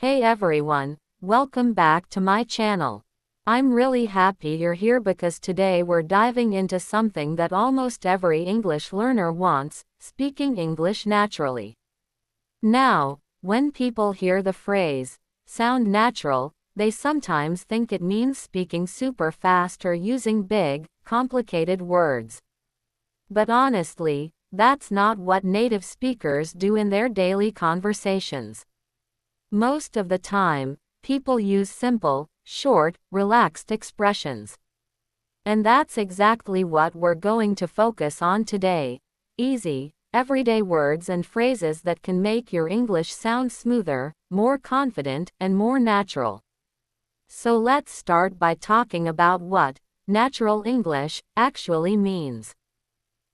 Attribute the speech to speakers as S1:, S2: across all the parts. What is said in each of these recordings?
S1: Hey everyone, welcome back to my channel. I'm really happy you're here because today we're diving into something that almost every English learner wants, speaking English naturally. Now, when people hear the phrase, sound natural, they sometimes think it means speaking super fast or using big, complicated words. But honestly, that's not what native speakers do in their daily conversations. Most of the time, people use simple, short, relaxed expressions. And that's exactly what we're going to focus on today. Easy, everyday words and phrases that can make your English sound smoother, more confident, and more natural. So let's start by talking about what natural English actually means.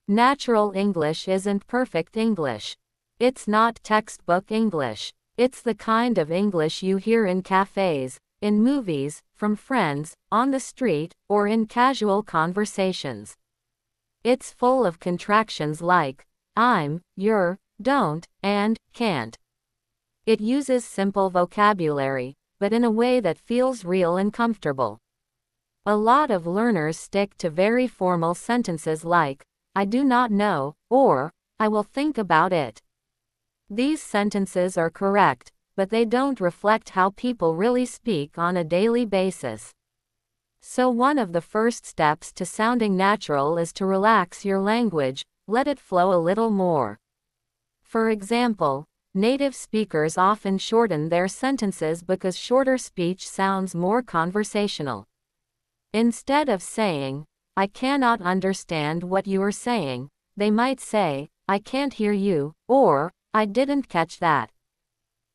S1: Natural English isn't perfect English. It's not textbook English. It's the kind of English you hear in cafes, in movies, from friends, on the street, or in casual conversations. It's full of contractions like I'm, you're, don't, and can't. It uses simple vocabulary, but in a way that feels real and comfortable. A lot of learners stick to very formal sentences like, I do not know, or, I will think about it. These sentences are correct, but they don't reflect how people really speak on a daily basis. So one of the first steps to sounding natural is to relax your language, let it flow a little more. For example, native speakers often shorten their sentences because shorter speech sounds more conversational. Instead of saying, I cannot understand what you are saying, they might say, I can't hear you, or, I didn't catch that.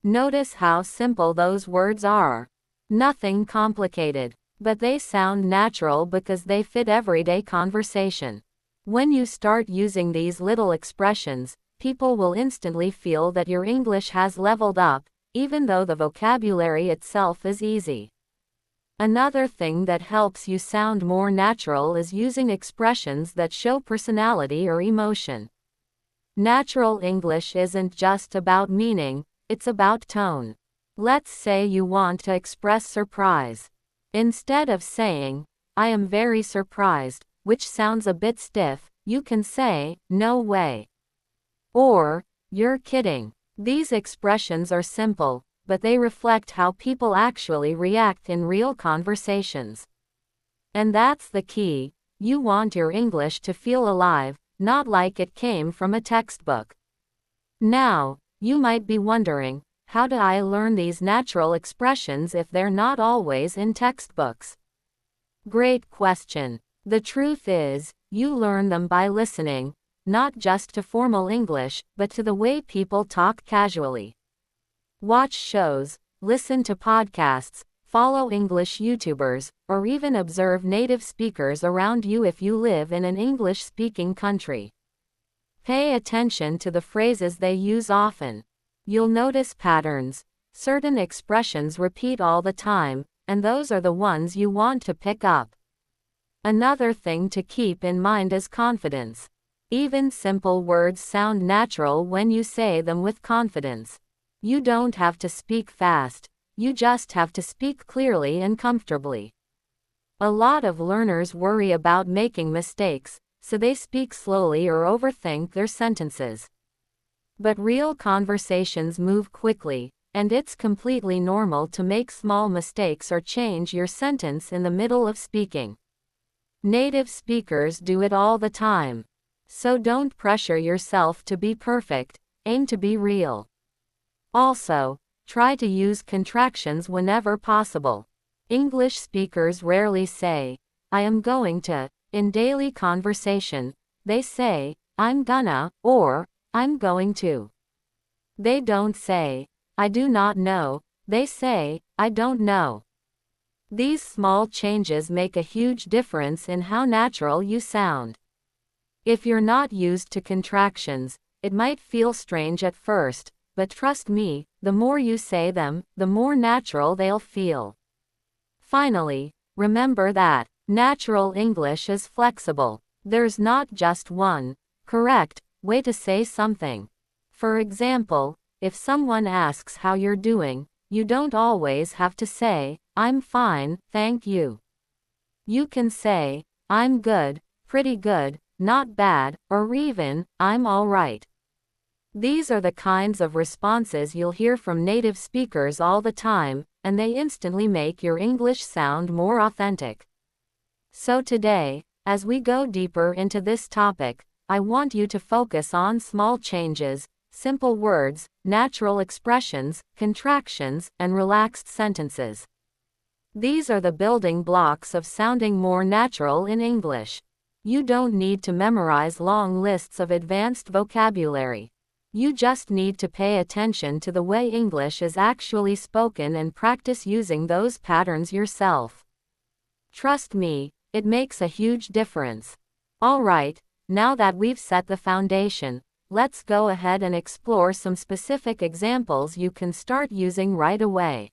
S1: Notice how simple those words are. Nothing complicated, but they sound natural because they fit everyday conversation. When you start using these little expressions, people will instantly feel that your English has leveled up, even though the vocabulary itself is easy. Another thing that helps you sound more natural is using expressions that show personality or emotion. Natural English isn't just about meaning, it's about tone. Let's say you want to express surprise. Instead of saying, I am very surprised, which sounds a bit stiff, you can say, no way. Or, you're kidding. These expressions are simple, but they reflect how people actually react in real conversations. And that's the key. You want your English to feel alive, not like it came from a textbook. Now, you might be wondering, how do I learn these natural expressions if they're not always in textbooks? Great question. The truth is, you learn them by listening, not just to formal English, but to the way people talk casually. Watch shows, listen to podcasts, follow English YouTubers, or even observe native speakers around you if you live in an English-speaking country. Pay attention to the phrases they use often. You'll notice patterns. Certain expressions repeat all the time, and those are the ones you want to pick up. Another thing to keep in mind is confidence. Even simple words sound natural when you say them with confidence. You don't have to speak fast. You just have to speak clearly and comfortably. A lot of learners worry about making mistakes, so they speak slowly or overthink their sentences. But real conversations move quickly, and it's completely normal to make small mistakes or change your sentence in the middle of speaking. Native speakers do it all the time. So don't pressure yourself to be perfect, aim to be real. Also, try to use contractions whenever possible. English speakers rarely say, I am going to, in daily conversation. They say, I'm gonna, or, I'm going to. They don't say, I do not know, they say, I don't know. These small changes make a huge difference in how natural you sound. If you're not used to contractions, it might feel strange at first, but trust me, the more you say them, the more natural they'll feel. Finally, remember that natural English is flexible. There's not just one correct way to say something. For example, if someone asks how you're doing, you don't always have to say, I'm fine, thank you. You can say, I'm good, pretty good, not bad, or even, I'm all right. These are the kinds of responses you'll hear from native speakers all the time, and they instantly make your English sound more authentic. So today, as we go deeper into this topic, I want you to focus on small changes, simple words, natural expressions, contractions, and relaxed sentences. These are the building blocks of sounding more natural in English. You don't need to memorize long lists of advanced vocabulary. You just need to pay attention to the way English is actually spoken and practice using those patterns yourself. Trust me, it makes a huge difference. Alright, now that we've set the foundation, let's go ahead and explore some specific examples you can start using right away.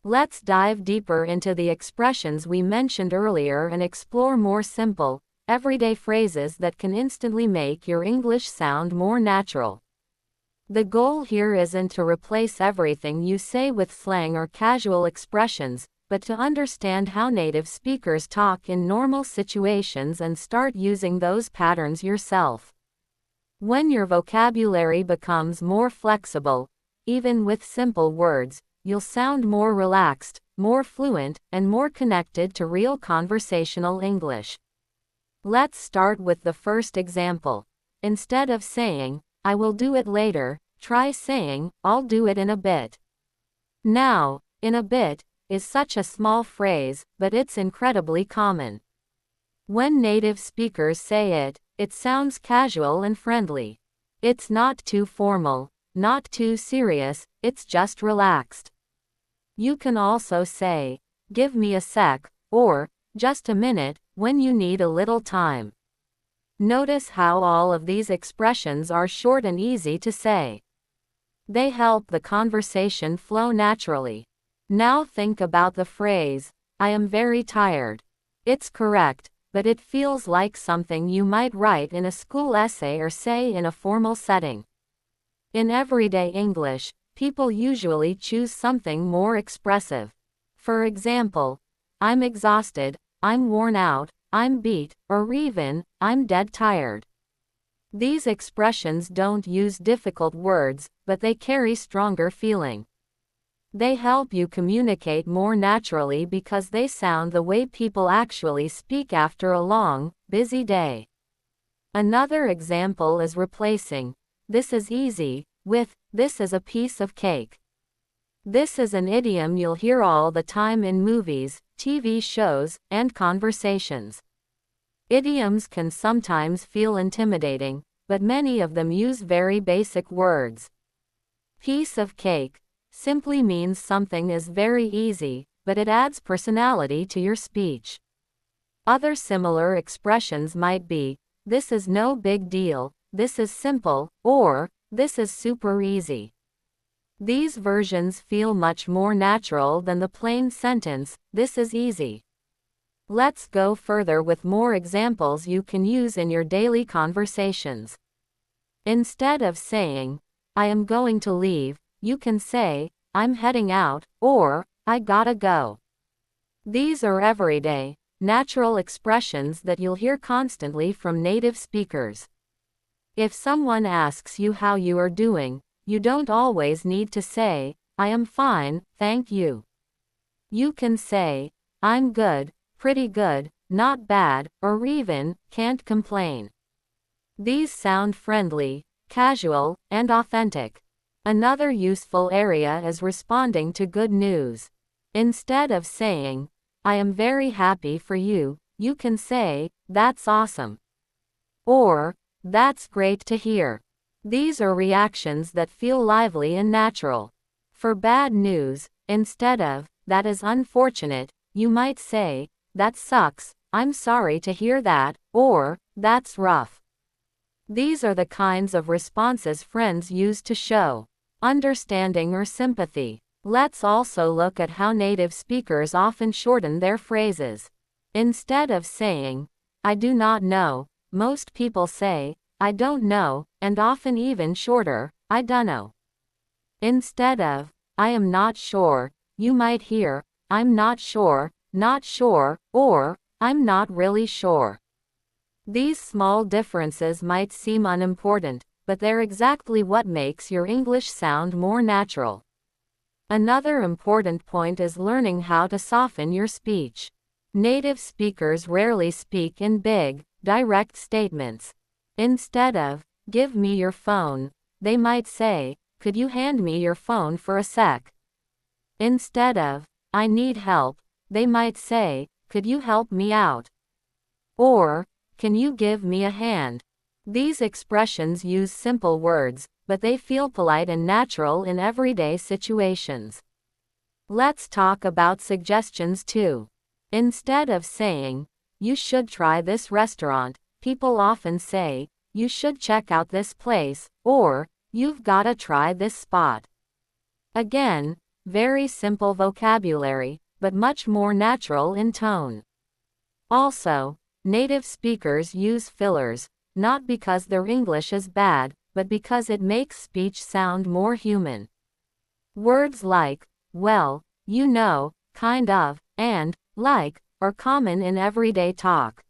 S1: Let's dive deeper into the expressions we mentioned earlier and explore more simple, everyday phrases that can instantly make your English sound more natural. The goal here isn't to replace everything you say with slang or casual expressions, but to understand how native speakers talk in normal situations and start using those patterns yourself. When your vocabulary becomes more flexible, even with simple words, you'll sound more relaxed, more fluent, and more connected to real conversational English. Let's start with the first example. Instead of saying, I will do it later, try saying, I'll do it in a bit. Now, in a bit, is such a small phrase, but it's incredibly common. When native speakers say it, it sounds casual and friendly. It's not too formal, not too serious, it's just relaxed. You can also say, give me a sec, or, just a minute, when you need a little time. Notice how all of these expressions are short and easy to say. They help the conversation flow naturally. Now think about the phrase, I am very tired. It's correct, but it feels like something you might write in a school essay or say in a formal setting. In everyday English, people usually choose something more expressive. For example, I'm exhausted, I'm worn out, I'm beat, or even, I'm dead tired. These expressions don't use difficult words, but they carry stronger feeling. They help you communicate more naturally because they sound the way people actually speak after a long, busy day. Another example is replacing, this is easy, with, this is a piece of cake. This is an idiom you'll hear all the time in movies, TV shows, and conversations. Idioms can sometimes feel intimidating, but many of them use very basic words. Piece of cake simply means something is very easy, but it adds personality to your speech. Other similar expressions might be, this is no big deal, this is simple, or, this is super easy. These versions feel much more natural than the plain sentence, this is easy. Let's go further with more examples you can use in your daily conversations. Instead of saying, I am going to leave, you can say, I'm heading out, or, I gotta go. These are everyday, natural expressions that you'll hear constantly from native speakers. If someone asks you how you are doing, you don't always need to say, I am fine, thank you. You can say, I'm good, pretty good, not bad, or even, can't complain. These sound friendly, casual, and authentic. Another useful area is responding to good news. Instead of saying, I am very happy for you, you can say, that's awesome. Or, that's great to hear. These are reactions that feel lively and natural. For bad news, instead of, that is unfortunate, you might say, that sucks, I'm sorry to hear that, or, that's rough. These are the kinds of responses friends use to show understanding or sympathy. Let's also look at how native speakers often shorten their phrases. Instead of saying, I do not know, most people say, I don't know, and often even shorter, I dunno. Instead of, I am not sure, you might hear, I'm not sure, or, I'm not really sure. These small differences might seem unimportant, but they're exactly what makes your English sound more natural. Another important point is learning how to soften your speech. Native speakers rarely speak in big, direct statements. Instead of, give me your phone, they might say, could you hand me your phone for a sec? Instead of, I need help, they might say, could you help me out? Or, can you give me a hand? These expressions use simple words, but they feel polite and natural in everyday situations. Let's talk about suggestions too. Instead of saying, you should try this restaurant, people often say, you should check out this place, or, you've gotta try this spot. Again, very simple vocabulary, but much more natural in tone. Also, native speakers use fillers, not because their English is bad, but because it makes speech sound more human. Words like, well, you know, kind of, and, like, are common in everyday talk.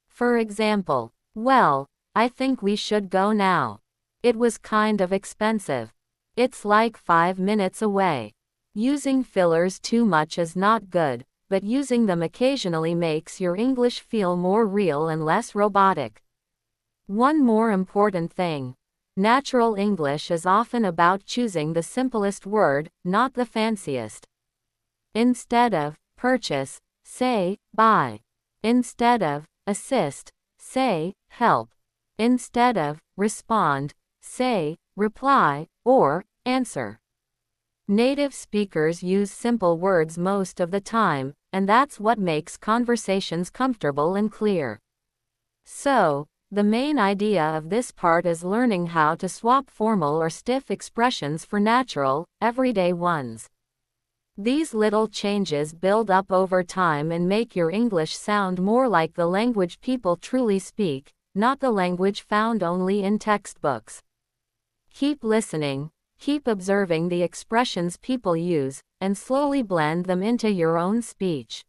S1: For example, well, I think we should go now. It was kind of expensive. It's like 5 minutes away. Using fillers too much is not good, but using them occasionally makes your English feel more real and less robotic. One more important thing. Natural English is often about choosing the simplest word, not the fanciest. Instead of purchase, say buy. Instead of assist, say help. Instead of respond, say reply or answer. Native speakers use simple words most of the time, and that's what makes conversations comfortable and clear. So, the main idea of this part is learning how to swap formal or stiff expressions for natural, everyday ones. These little changes build up over time and make your English sound more like the language people truly speak, not the language found only in textbooks. Keep listening, keep observing the expressions people use, and slowly blend them into your own speech.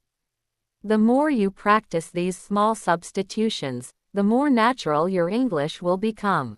S1: The more you practice these small substitutions, the more natural your English will become.